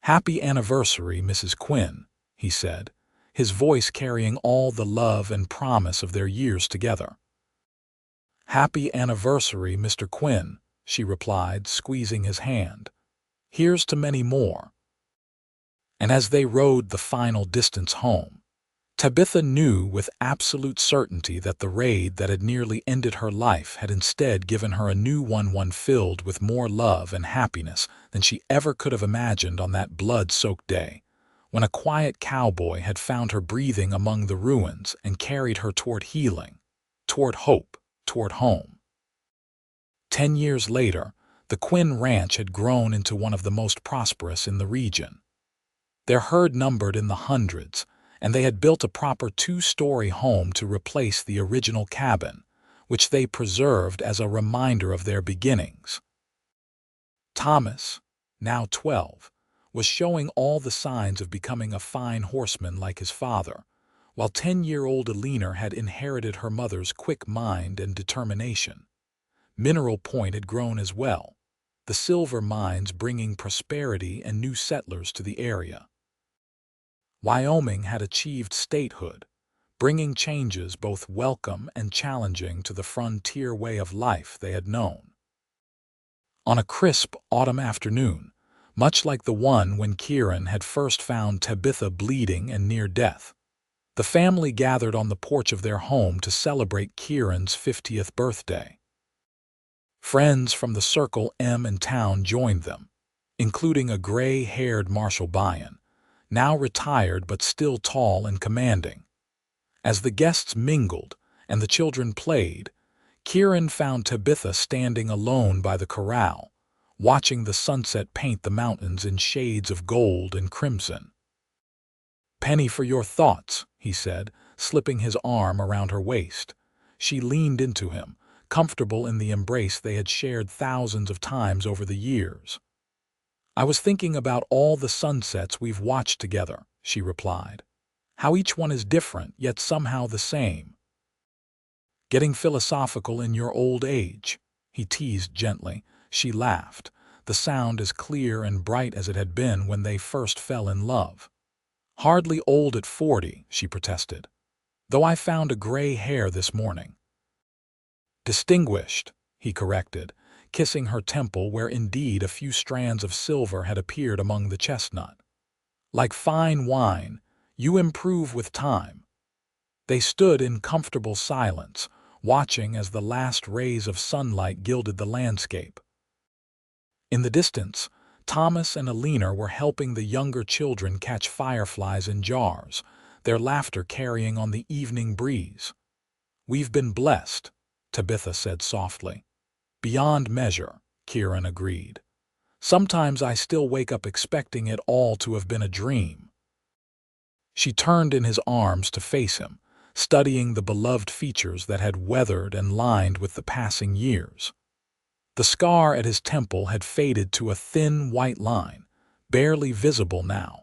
"Happy anniversary, Mrs. Quinn," he said, his voice carrying all the love and promise of their years together. "Happy anniversary, Mr. Quinn," she replied, squeezing his hand. "Here's to many more." And as they rode the final distance home, Tabitha knew with absolute certainty that the raid that had nearly ended her life had instead given her a new one filled with more love and happiness than she ever could have imagined on that blood-soaked day, when a quiet cowboy had found her breathing among the ruins and carried her toward healing, toward hope, toward home. 10 years later, the Quinn Ranch had grown into one of the most prosperous in the region. Their herd numbered in the hundreds, and they had built a proper 2-story home to replace the original cabin, which they preserved as a reminder of their beginnings. Thomas, now 12, was showing all the signs of becoming a fine horseman like his father, while 10-year-old Elena had inherited her mother's quick mind and determination. Mineral Point had grown as well, the silver mines bringing prosperity and new settlers to the area. Wyoming had achieved statehood, bringing changes both welcome and challenging to the frontier way of life they had known. On a crisp autumn afternoon, much like the one when Kieran had first found Tabitha bleeding and near death, the family gathered on the porch of their home to celebrate Kieran's 50th birthday. Friends from the Circle M in town joined them, including a gray-haired Marshal Byon, now retired but still tall and commanding. As the guests mingled and the children played, Kieran found Tabitha standing alone by the corral, watching the sunset paint the mountains in shades of gold and crimson. "Penny for your thoughts," he said, slipping his arm around her waist. She leaned into him, comfortable in the embrace they had shared thousands of times over the years. "I was thinking about all the sunsets we've watched together," she replied. "How each one is different, yet somehow the same." "Getting philosophical in your old age," he teased gently. She laughed, the sound as clear and bright as it had been when they first fell in love. "Hardly old at 40, she protested. though I found a gray hair this morning." "Distinguished," he corrected, kissing her temple where indeed a few strands of silver had appeared among the chestnut. "Like fine wine, you improve with time." They stood in comfortable silence, watching as the last rays of sunlight gilded the landscape. In the distance, Thomas and Alina were helping the younger children catch fireflies in jars, their laughter carrying on the evening breeze. "We've been blessed," Tabitha said softly. "Beyond measure," Kieran agreed. "Sometimes I still wake up expecting it all to have been a dream." She turned in his arms to face him, studying the beloved features that had weathered and lined with the passing years. The scar at his temple had faded to a thin white line, barely visible now.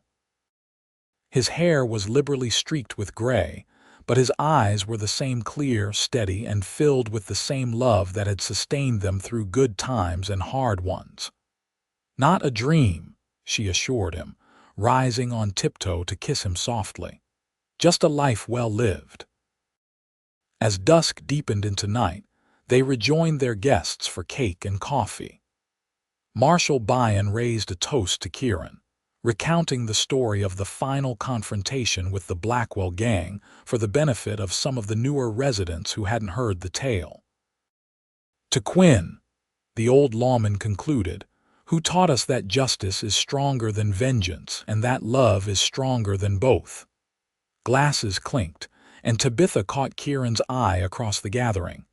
His hair was liberally streaked with gray, but his eyes were the same clear, steady, and filled with the same love that had sustained them through good times and hard ones. "Not a dream," she assured him, rising on tiptoe to kiss him softly. "Just a life well lived." As dusk deepened into night, they rejoined their guests for cake and coffee. Marshal Byron raised a toast to Kieran, recounting the story of the final confrontation with the Blackwell gang for the benefit of some of the newer residents who hadn't heard the tale. "To Quinn," the old lawman concluded, "who taught us that justice is stronger than vengeance and that love is stronger than both." Glasses clinked, and Tabitha caught Kieran's eye across the gathering.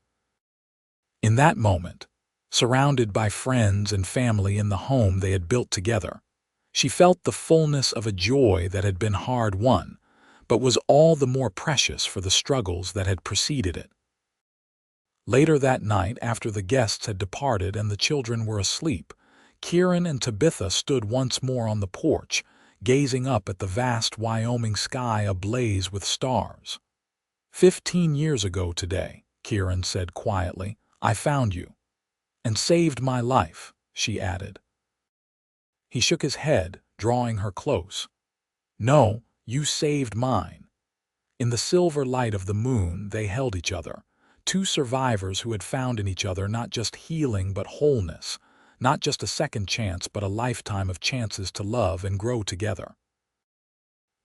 In that moment, surrounded by friends and family in the home they had built together, she felt the fullness of a joy that had been hard won, but was all the more precious for the struggles that had preceded it. Later that night, after the guests had departed and the children were asleep, Kieran and Tabitha stood once more on the porch, gazing up at the vast Wyoming sky ablaze with stars. 15 years ago today," Kieran said quietly, "I found you." "And saved my life," she added. He shook his head, drawing her close. "No, you saved mine." In the silver light of the moon, they held each other, two survivors who had found in each other not just healing but wholeness, not just a second chance but a lifetime of chances to love and grow together.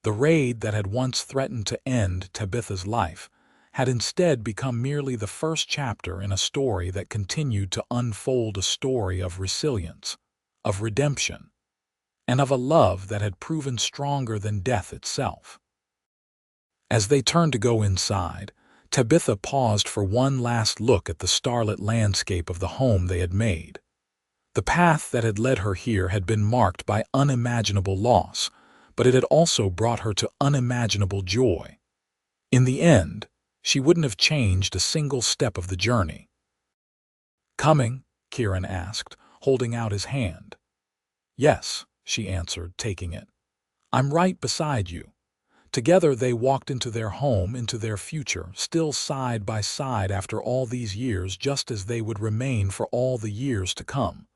The raid that had once threatened to end Tabitha's life had instead become merely the first chapter in a story that continued to unfold, a story of resilience, of redemption, and of a love that had proven stronger than death itself. As they turned to go inside, Tabitha paused for one last look at the starlit landscape of the home they had made. The path that had led her here had been marked by unimaginable loss, but it had also brought her to unimaginable joy. In the end, she wouldn't have changed a single step of the journey. "Coming?" Kieran asked, holding out his hand. "Yes," she answered, taking it. "I'm right beside you." Together they walked into their home, into their future, still side by side after all these years, just as they would remain for all the years to come.